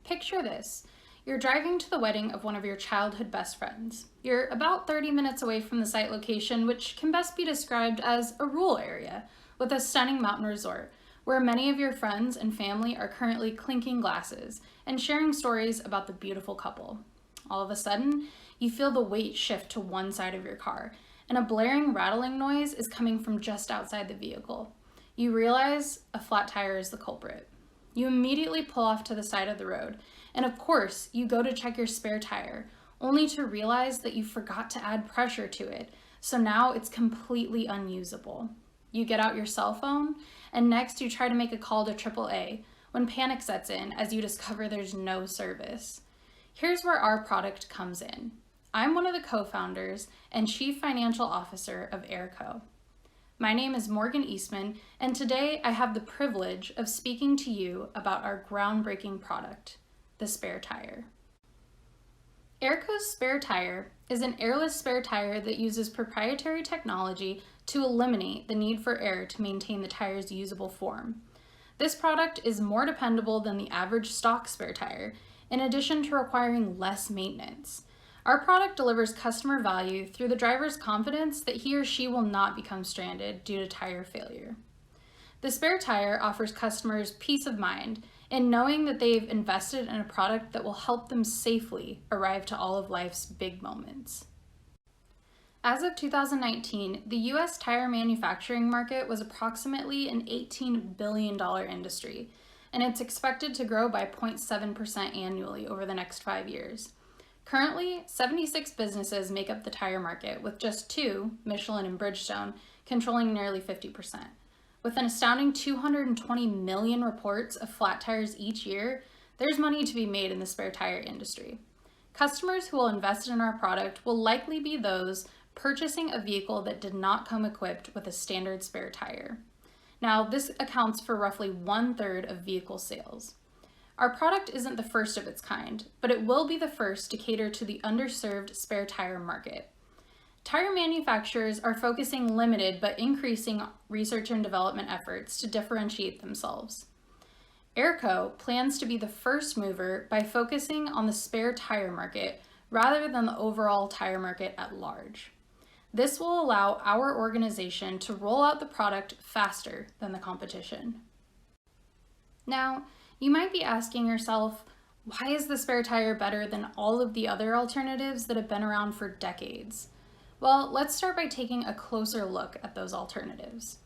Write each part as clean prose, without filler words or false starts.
Picture this. You're driving to the wedding of one of your childhood best friends. You're about 30 minutes away from the site location, which can best be described as a rural area with a stunning mountain resort, where many of your friends and family are currently clinking glasses and sharing stories about the beautiful couple. All of a sudden, you feel the weight shift to one side of your car, and a blaring, rattling noise is coming from just outside the vehicle. You realize a flat tire is the culprit. You immediately pull off to the side of the road, and of course, you go to check your spare tire, only to realize that you forgot to add pressure to it, so now it's completely unusable. You get out your cell phone, and next you try to make a call to AAA, when panic sets in as you discover there's no service. Here's where our product comes in. I'm one of the co-founders and Chief Financial Officer of Airco. My name is Morgan Eastman, and today I have the privilege of speaking to you about our groundbreaking product, the Spair tire. Airco's Spair tire is an airless spare tire that uses proprietary technology to eliminate the need for air to maintain the tire's usable form. This product is more dependable than the average stock spare tire, in addition to requiring less maintenance. Our product delivers customer value through the driver's confidence that he or she will not become stranded due to tire failure. The Spair tire offers customers peace of mind in knowing that they've invested in a product that will help them safely arrive to all of life's big moments. As of 2019, the U.S. tire manufacturing market was approximately an $18 billion industry, and it's expected to grow by 0.7% annually over the next 5 years. Currently, 76 businesses make up the tire market, with just 2, Michelin and Bridgestone, controlling nearly 50%. With an astounding 220 million reports of flat tires each year, there's money to be made in the spare tire industry. Customers who will invest in our product will likely be those purchasing a vehicle that did not come equipped with a standard spare tire. Now, this accounts for roughly 1/3 of vehicle sales. Our product isn't the first of its kind, but it will be the first to cater to the underserved spare tire market. Tire manufacturers are focusing limited but increasing research and development efforts to differentiate themselves. Airco plans to be the first mover by focusing on the spare tire market rather than the overall tire market at large. This will allow our organization to roll out the product faster than the competition. Now, you might be asking yourself, why is the spare tire better than all of the other alternatives that have been around for decades? Well, let's start by taking a closer look at those alternatives.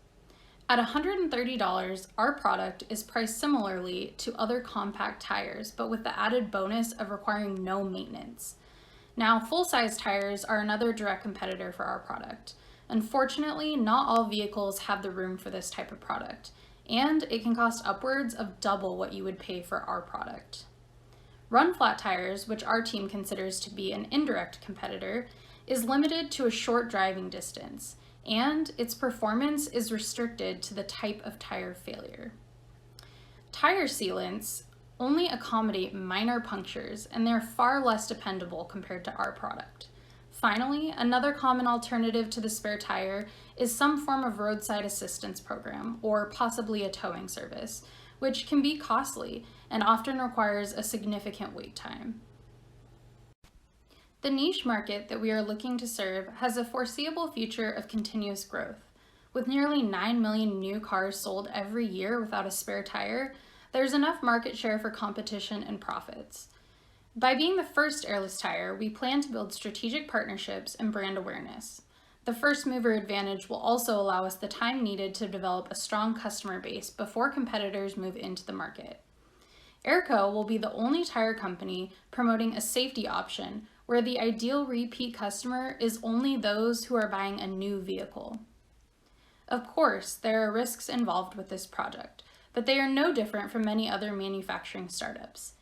At $130, our product is priced similarly to other compact tires, but with the added bonus of requiring no maintenance. Now, full-size tires are another direct competitor for our product. Unfortunately, not all vehicles have the room for this type of product, and it can cost upwards of double what you would pay for our product. Run flat tires, which our team considers to be an indirect competitor, is limited to a short driving distance, and its performance is restricted to the type of tire failure. Tire sealants only accommodate minor punctures, and they're far less dependable compared to our product. Finally, another common alternative to the spare tire is some form of roadside assistance program, or possibly a towing service, which can be costly and often requires a significant wait time. The niche market that we are looking to serve has a foreseeable future of continuous growth. With nearly 9 million new cars sold every year without a spare tire, there's enough market share for competition and profits. By being the first airless tire, we plan to build strategic partnerships and brand awareness. The first mover advantage will also allow us the time needed to develop a strong customer base before competitors move into the market. Airco will be the only tire company promoting a safety option where the ideal repeat customer is only those who are buying a new vehicle. Of course, there are risks involved with this project, but they are no different from many other manufacturing startups.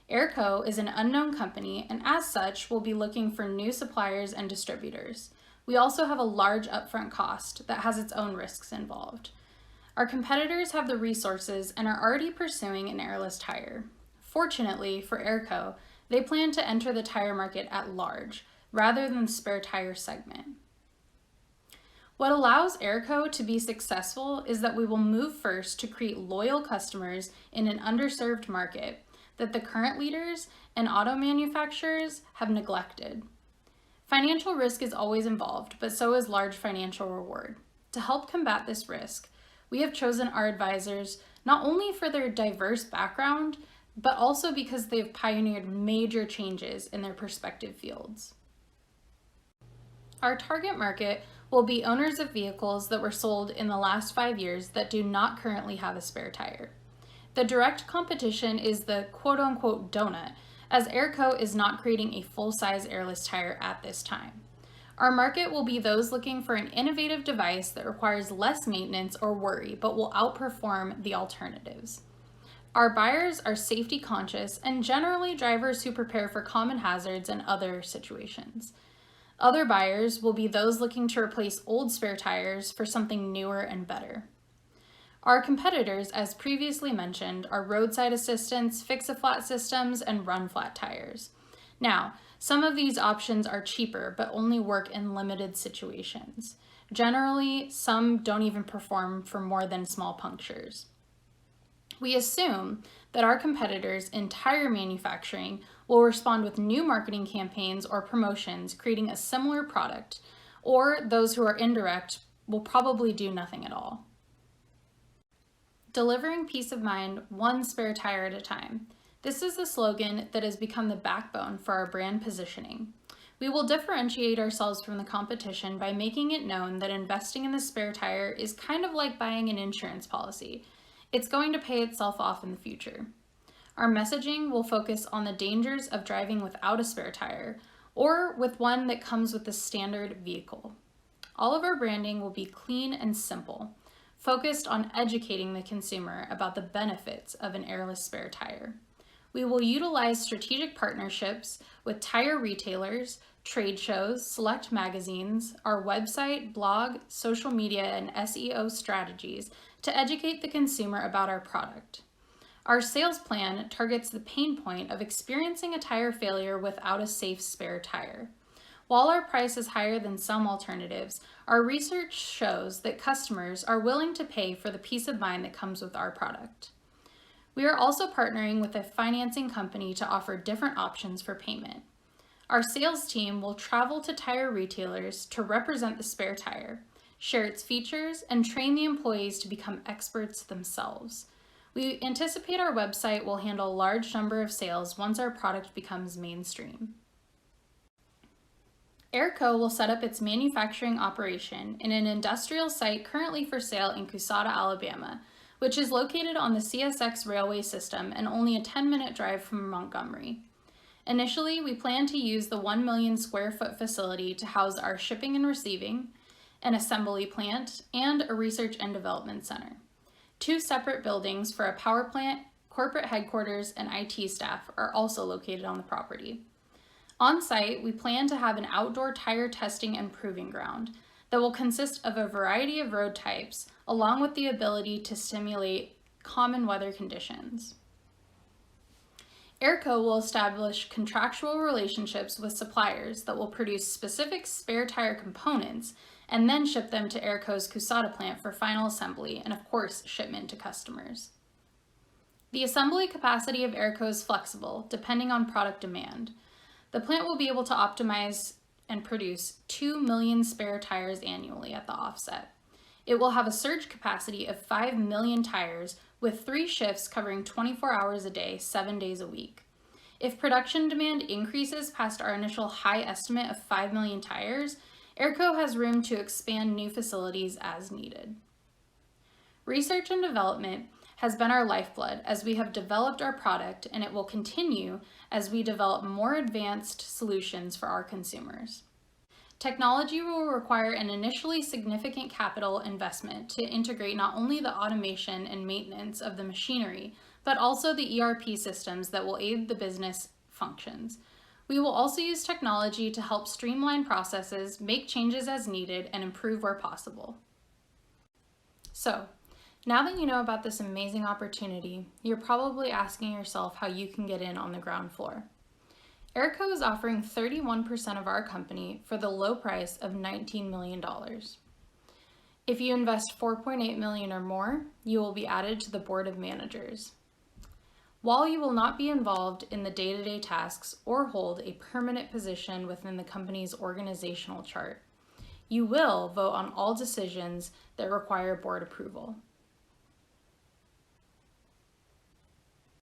Airco is an unknown company, and as such, will be looking for new suppliers and distributors. We also have a large upfront cost that has its own risks involved. Our competitors have the resources and are already pursuing an airless tire. Fortunately for Airco, they plan to enter the tire market at large, rather than the spare tire segment. What allows Airco to be successful is that we will move first to create loyal customers in an underserved market that the current leaders and auto manufacturers have neglected. Financial risk is always involved, but so is large financial reward. To help combat this risk, we have chosen our advisors not only for their diverse background, but also because they've pioneered major changes in their respective fields. Our target market will be owners of vehicles that were sold in the last 5 years that do not currently have a spare tire. The direct competition is the quote-unquote donut, as AirCo is not creating a full-size airless tire at this time. Our market will be those looking for an innovative device that requires less maintenance or worry, but will outperform the alternatives. Our buyers are safety conscious and generally drivers who prepare for common hazards and other situations. Other buyers will be those looking to replace old spare tires for something newer and better. Our competitors, as previously mentioned, are roadside assistance, fix-a-flat systems, and run-flat tires. Now, some of these options are cheaper, but only work in limited situations. Generally, some don't even perform for more than small punctures. We assume that our competitors in tire manufacturing will respond with new marketing campaigns or promotions creating a similar product, or those who are indirect will probably do nothing at all. Delivering peace of mind one spare tire at a time. This is the slogan that has become the backbone for our brand positioning. We will differentiate ourselves from the competition by making it known that investing in the spare tire is kind of like buying an insurance policy. It's going to pay itself off in the future. Our messaging will focus on the dangers of driving without a spare tire or with one that comes with the standard vehicle. All of our branding will be clean and simple, focused on educating the consumer about the benefits of an airless spare tire. We will utilize strategic partnerships with tire retailers, trade shows, select magazines, our website, blog, social media, and SEO strategies to educate the consumer about our product. Our sales plan targets the pain point of experiencing a tire failure without a safe spare tire. While our price is higher than some alternatives, our research shows that customers are willing to pay for the peace of mind that comes with our product. We are also partnering with a financing company to offer different options for payment. Our sales team will travel to tire retailers to represent the spare tire, share its features, and train the employees to become experts themselves. We anticipate our website will handle a large number of sales once our product becomes mainstream. AirCo will set up its manufacturing operation in an industrial site currently for sale in Coushatta, Alabama, which is located on the CSX railway system and only a 10-minute drive from Montgomery. Initially, we plan to use the 1 million square foot facility to house our shipping and receiving, an assembly plant, and a research and development center. 2 separate buildings for a power plant, corporate headquarters, and IT staff are also located on the property. On site, we plan to have an outdoor tire testing and proving ground that will consist of a variety of road types, along with the ability to simulate common weather conditions. AirCo will establish contractual relationships with suppliers that will produce specific spare tire components and then ship them to AirCo's Coushatta plant for final assembly and, of course, shipment to customers. The assembly capacity of AirCo is flexible, depending on product demand. The plant will be able to optimize and produce 2 million spare tires annually at the offset. It will have a surge capacity of 5 million tires with 3 shifts covering 24 hours a day, 7 days a week. If production demand increases past our initial high estimate of 5 million tires, AirCo has room to expand new facilities as needed. Research and development has been our lifeblood as we have developed our product, and it will continue as we develop more advanced solutions for our consumers. Technology will require an initially significant capital investment to integrate not only the automation and maintenance of the machinery, but also the ERP systems that will aid the business functions. We will also use technology to help streamline processes, make changes as needed, and improve where possible. So, now that you know about this amazing opportunity, you're probably asking yourself how you can get in on the ground floor. AirCo is offering 31% of our company for the low price of $19 million. If you invest $4.8 million or more, you will be added to the board of managers. While you will not be involved in the day-to-day tasks or hold a permanent position within the company's organizational chart, you will vote on all decisions that require board approval.